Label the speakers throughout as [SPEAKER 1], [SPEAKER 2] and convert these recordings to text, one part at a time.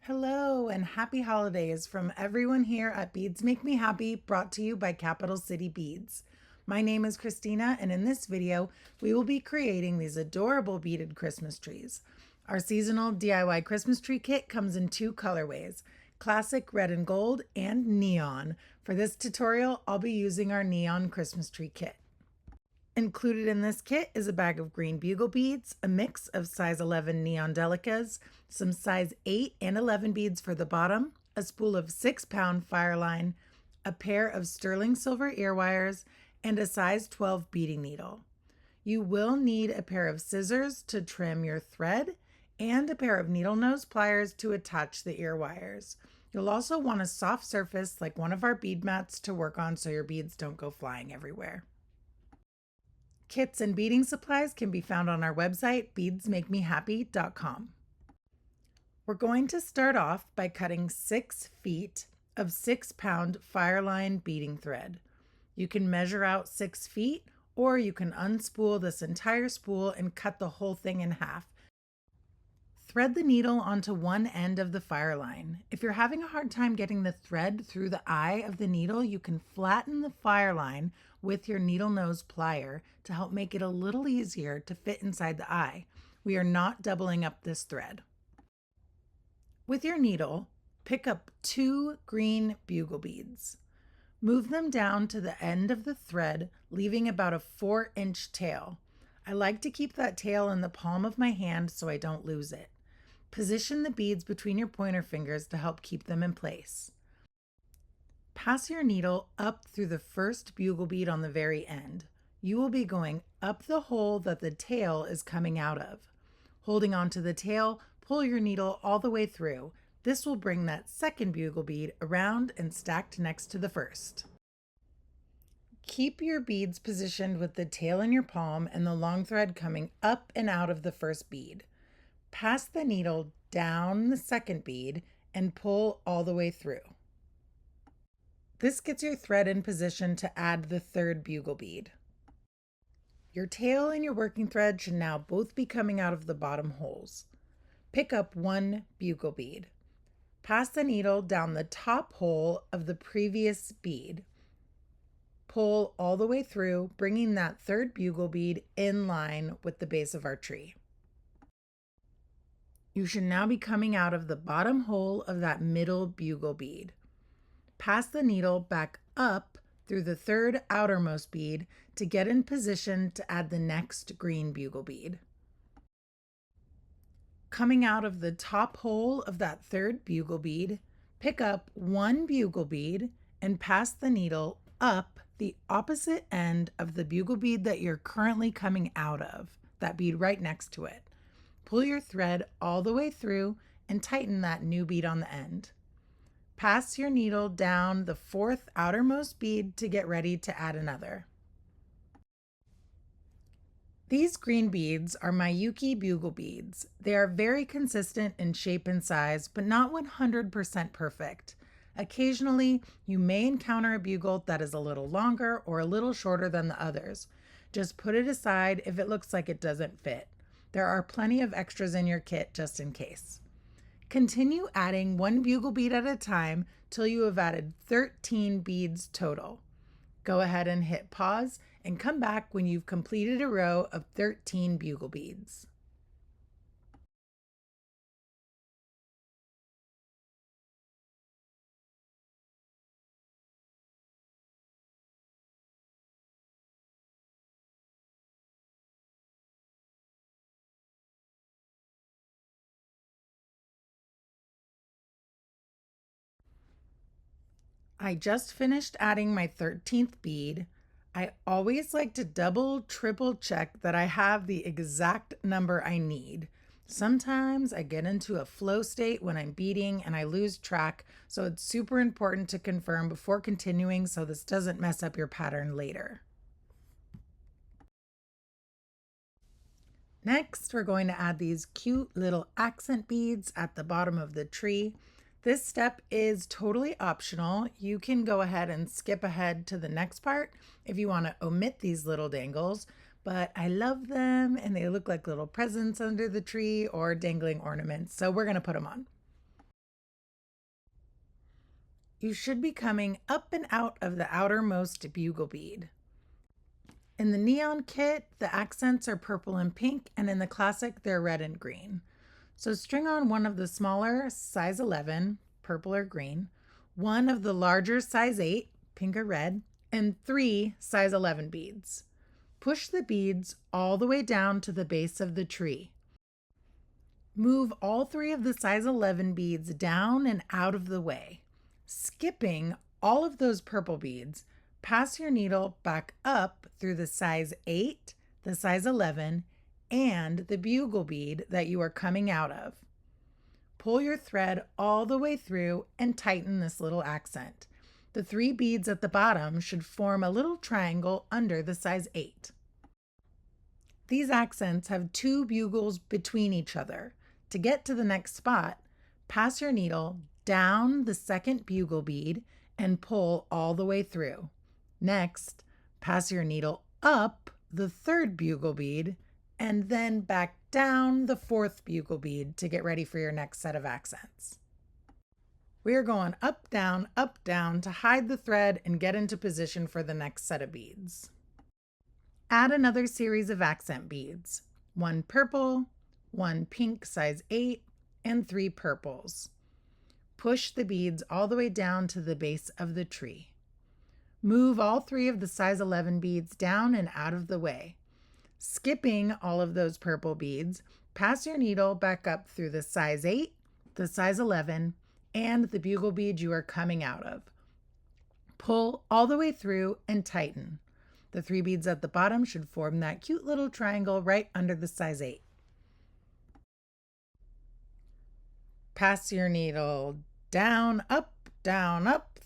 [SPEAKER 1] Hello and happy holidays from everyone here at Beads Make Me Happy, brought to you by Capital City Beads. My name is Christina, and in this video, we will be creating these adorable beaded Christmas trees. Our seasonal DIY Christmas tree kit comes in two colorways, classic red and gold and neon. For this tutorial, I'll be using our neon Christmas tree kit. Included in this kit is a bag of green bugle beads, a mix of size 11 neon delicas, some size 8 and 11 beads for the bottom, a spool of 6-pound fireline, a pair of sterling silver ear wires, and a size 12 beading needle. You will need a pair of scissors to trim your thread and a pair of needle nose pliers to attach the ear wires. You'll also want a soft surface like one of our bead mats to work on so your beads don't go flying everywhere. Kits and beading supplies can be found on our website, beadsmakemehappy.com. We're going to start off by cutting 6 feet of 6-pound fireline beading thread. You can measure out 6 feet, or you can unspool this entire spool and cut the whole thing in half. Thread the needle onto one end of the fireline. If you're having a hard time getting the thread through the eye of the needle, you can flatten the fireline with your needle nose plier to help make it a little easier to fit inside the eye. We are not doubling up this thread. With your needle, pick up 2 green bugle beads. Move them down to the end of the thread, leaving about a 4-inch tail. I like to keep that tail in the palm of my hand so I don't lose it. Position the beads between your pointer fingers to help keep them in place. Pass your needle up through the first bugle bead on the very end. You will be going up the hole that the tail is coming out of. Holding onto the tail, pull your needle all the way through. This will bring that second bugle bead around and stacked next to the first. Keep your beads positioned with the tail in your palm and the long thread coming up and out of the first bead. Pass the needle down the second bead and pull all the way through. This gets your thread in position to add the third bugle bead. Your tail and your working thread should now both be coming out of the bottom holes. Pick up 1 bugle bead. Pass the needle down the top hole of the previous bead. Pull all the way through, bringing that third bugle bead in line with the base of our tree. You should now be coming out of the bottom hole of that middle bugle bead. Pass the needle back up through the third outermost bead to get in position to add the next green bugle bead. Coming out of the top hole of that third bugle bead, pick up 1 bugle bead and pass the needle up the opposite end of the bugle bead that you're currently coming out of, that bead right next to it. Pull your thread all the way through and tighten that new bead on the end. Pass your needle down the 4th outermost bead to get ready to add another. These green beads are my Yuki bugle beads. They are very consistent in shape and size, but not 100% perfect. Occasionally, you may encounter a bugle that is a little longer or a little shorter than the others. Just put it aside if it looks like it doesn't fit. There are plenty of extras in your kit just in case. Continue adding 1 bugle bead at a time till you have added 13 beads total. Go ahead and hit pause and come back when you've completed a row of 13 bugle beads. I just finished adding my 13th bead. I always like to double, triple check that I have the exact number I need. Sometimes I get into a flow state when I'm beading and I lose track, so it's super important to confirm before continuing so this doesn't mess up your pattern later. Next, we're going to add these cute little accent beads at the bottom of the tree. This step is totally optional. You can go ahead and skip ahead to the next part if you want to omit these little dangles, but I love them and they look like little presents under the tree or dangling ornaments, so we're going to put them on. You should be coming up and out of the outermost bugle bead. In the neon kit, the accents are purple and pink, and in the classic, they're red and green. So string on one of the smaller size 11, purple or green, one of the larger size 8, pink or red, and 3 size 11 beads. Push the beads all the way down to the base of the tree. Move all 3 of the size 11 beads down and out of the way. Skipping all of those purple beads, pass your needle back up through the size 8, the size 11, and the bugle bead that you are coming out of. Pull your thread all the way through and tighten this little accent. The 3 beads at the bottom should form a little triangle under the size 8. These accents have 2 bugles between each other. To get to the next spot, pass your needle down the second bugle bead and pull all the way through. Next, pass your needle up the 3rd bugle bead and then back down the 4th bugle bead to get ready for your next set of accents. We are going up, down, to hide the thread and get into position for the next set of beads. Add another series of accent beads, 1 purple, 1 pink size 8, and 3 purples. Push the beads all the way down to the base of the tree. Move all 3 of the size 11 beads down and out of the way. Skipping all of those purple beads, pass your needle back up through the size 8, the size 11, and the bugle bead you are coming out of. Pull all the way through and tighten. The 3 beads at the bottom should form that cute little triangle right under the size 8. Pass your needle down, up,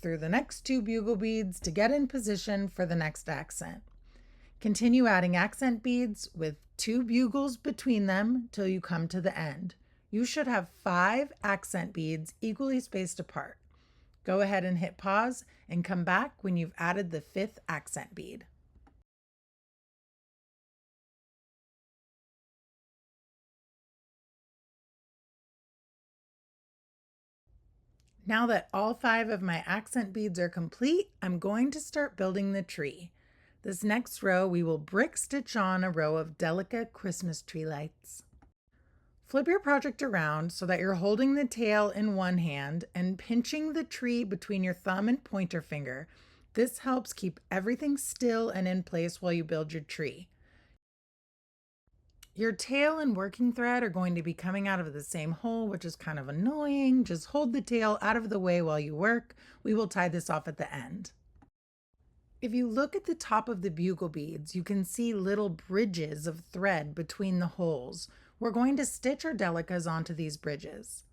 [SPEAKER 1] through the next 2 bugle beads to get in position for the next accent. Continue adding accent beads with 2 bugles between them till you come to the end. You should have 5 accent beads equally spaced apart. Go ahead and hit pause and come back when you've added the 5th accent bead. Now that all 5 of my accent beads are complete, I'm going to start building the tree. This next row, we will brick stitch on a row of delicate Christmas tree lights. Flip your project around so that you're holding the tail in one hand and pinching the tree between your thumb and pointer finger. This helps keep everything still and in place while you build your tree. Your tail and working thread are going to be coming out of the same hole, which is kind of annoying. Just hold the tail out of the way while you work. We will tie this off at the end. If you look at the top of the bugle beads, you can see little bridges of thread between the holes. We're going to stitch our delicas onto these bridges.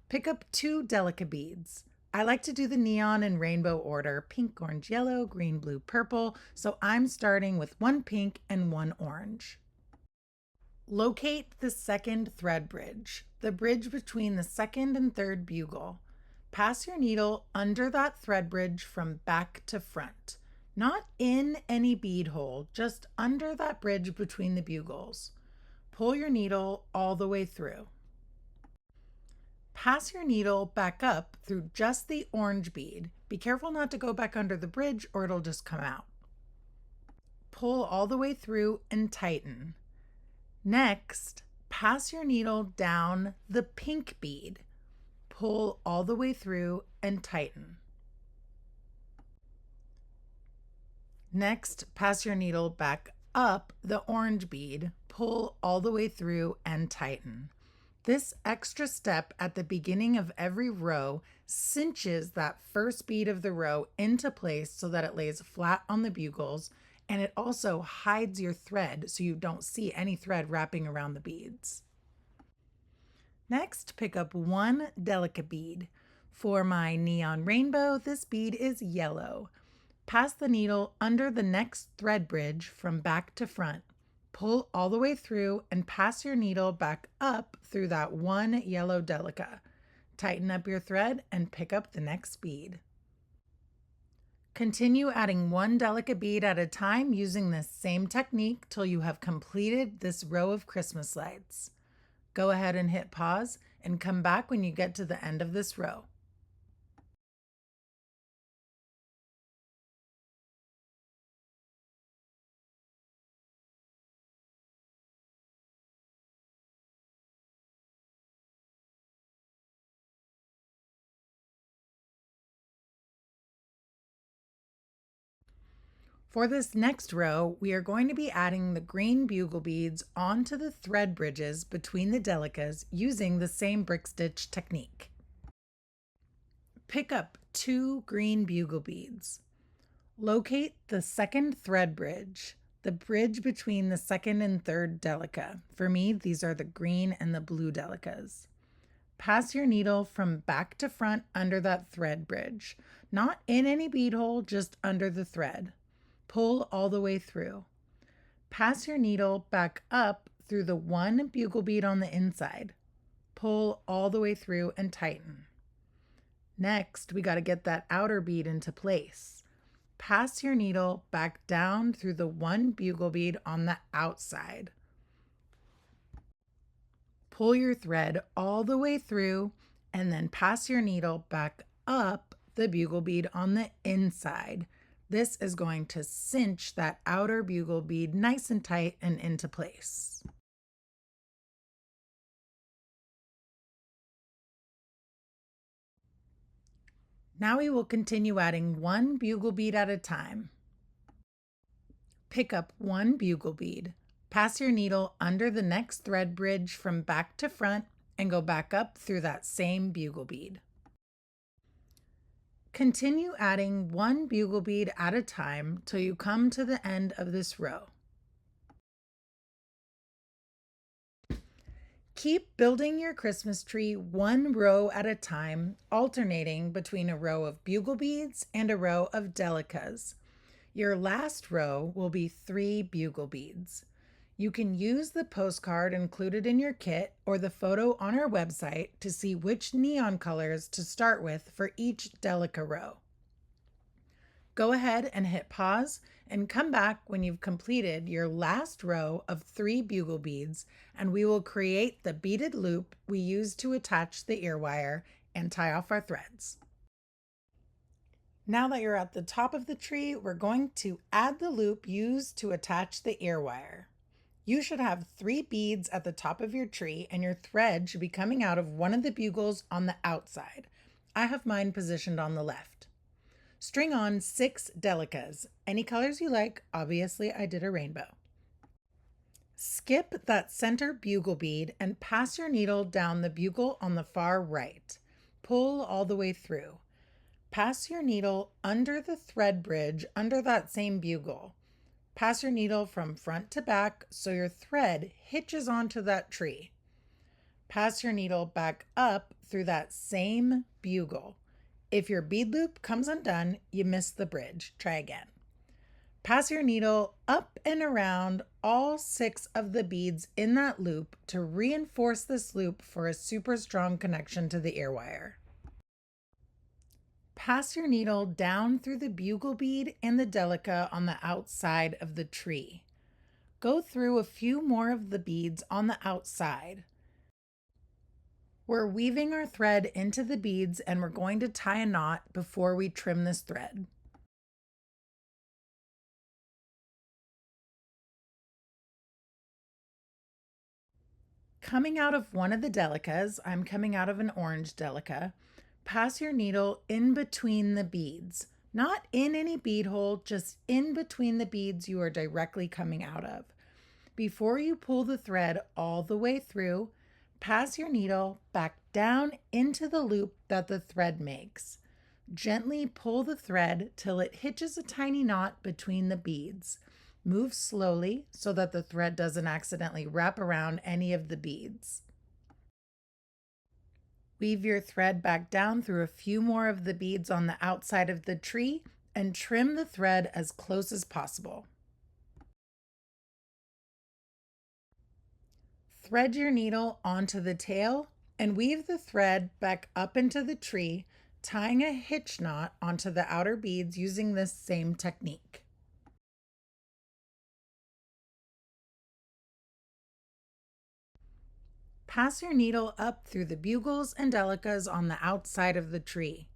[SPEAKER 1] Pick up 2 delica beads. I like to do the neon and rainbow order, pink, orange, yellow, green, blue, purple, so I'm starting with 1 pink and 1 orange. Locate the second thread bridge, the bridge between the 2nd and 3rd bugle. Pass your needle under that thread bridge from back to front. Not in any bead hole, just under that bridge between the bugles. Pull your needle all the way through. Pass your needle back up through just the orange bead. Be careful not to go back under the bridge or it'll just come out. Pull all the way through and tighten. Next, pass your needle down the pink bead. Pull all the way through and tighten. Next, pass your needle back up the orange bead. Pull all the way through and tighten. This extra step at the beginning of every row cinches that first bead of the row into place so that it lays flat on the bugles, and it also hides your thread so you don't see any thread wrapping around the beads. Next, pick up 1 delicate bead. For my neon rainbow, this bead is yellow. Pass the needle under the next thread bridge from back to front. Pull all the way through and pass your needle back up through that 1 yellow delica. Tighten up your thread and pick up the next bead. Continue adding 1 delicate bead at a time using this same technique till you have completed this row of Christmas lights. Go ahead and hit pause and come back when you get to the end of this row. For this next row, we are going to be adding the green bugle beads onto the thread bridges between the delicas using the same brick stitch technique. Pick up 2 green bugle beads. Locate the second thread bridge, the bridge between the second and third delica. For me, these are the green and the blue delicas. Pass your needle from back to front under that thread bridge, not in any bead hole, just under the thread. Pull all the way through. Pass your needle back up through the one bugle bead on the inside. Pull all the way through and tighten. Next, we got to get that outer bead into place. Pass your needle back down through the one bugle bead on the outside. Pull your thread all the way through and then pass your needle back up the bugle bead on the inside. This is going to cinch that outer bugle bead nice and tight and into place. Now we will continue adding one bugle bead at a time. Pick up one bugle bead, pass your needle under the next thread bridge from back to front and go back up through that same bugle bead. Continue adding one bugle bead at a time till you come to the end of this row. Keep building your Christmas tree one row at a time, alternating between a row of bugle beads and a row of delicas. Your last row will be 3 bugle beads. You can use the postcard included in your kit or the photo on our website to see which neon colors to start with for each delica row. Go ahead and hit pause and come back when you've completed your last row of 3 bugle beads, and we will create the beaded loop we use to attach the ear wire and tie off our threads. Now that you're at the top of the tree, we're going to add the loop used to attach the ear wire. You should have 3 beads at the top of your tree, and your thread should be coming out of one of the bugles on the outside. I have mine positioned on the left. String on 6 delicas, any colors you like. Obviously, I did a rainbow. Skip that center bugle bead and pass your needle down the bugle on the far right. Pull all the way through. Pass your needle under the thread bridge under that same bugle. Pass your needle from front to back so your thread hitches onto that tree. Pass your needle back up through that same bugle. If your bead loop comes undone, you missed the bridge. Try again. Pass your needle up and around all 6 of the beads in that loop to reinforce this loop for a super strong connection to the ear wire. Pass your needle down through the bugle bead and the delica on the outside of the tree. Go through a few more of the beads on the outside. We're weaving our thread into the beads and we're going to tie a knot before we trim this thread. Coming out of one of the delicas, I'm coming out of an orange delica, pass your needle in between the beads. Not in any bead hole, just in between the beads you are directly coming out of. Before you pull the thread all the way through, pass your needle back down into the loop that the thread makes. Gently pull the thread till it hitches a tiny knot between the beads. Move slowly so that the thread doesn't accidentally wrap around any of the beads. Weave your thread back down through a few more of the beads on the outside of the tree and trim the thread as close as possible. Thread your needle onto the tail and weave the thread back up into the tree, tying a hitch knot onto the outer beads using this same technique. Pass your needle up through the bugles and delicas on the outside of the tree.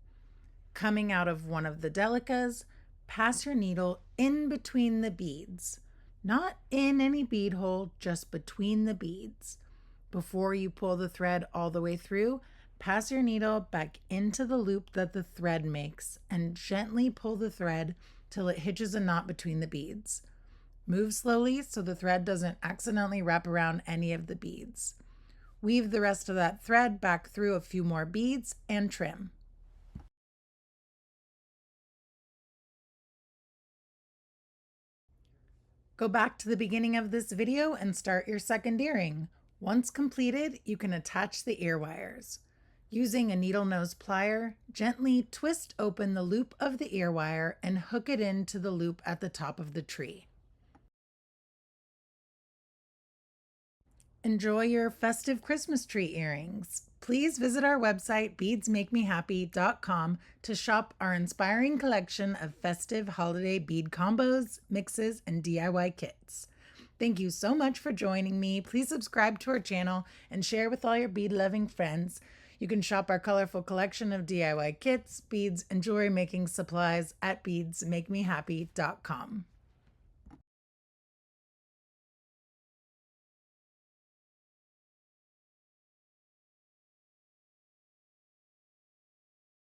[SPEAKER 1] Coming out of one of the delicas, pass your needle in between the beads. Not in any bead hole, just between the beads. Before you pull the thread all the way through, pass your needle back into the loop that the thread makes and gently pull the thread till it hitches a knot between the beads. Move slowly so the thread doesn't accidentally wrap around any of the beads. Weave the rest of that thread back through a few more beads and trim. Go back to the beginning of this video and start your second earring. Once completed, you can attach the ear wires. Using a needle nose plier, gently twist open the loop of the ear wire and hook it into the loop at the top of the tree. Enjoy your festive Christmas tree earrings. Please visit our website, beadsmakemehappy.com, to shop our inspiring collection of festive holiday bead combos, mixes, and DIY kits. Thank you so much for joining me. Please subscribe to our channel and share with all your bead-loving friends. You can shop our colorful collection of DIY kits, beads, and jewelry making supplies at beadsmakemehappy.com.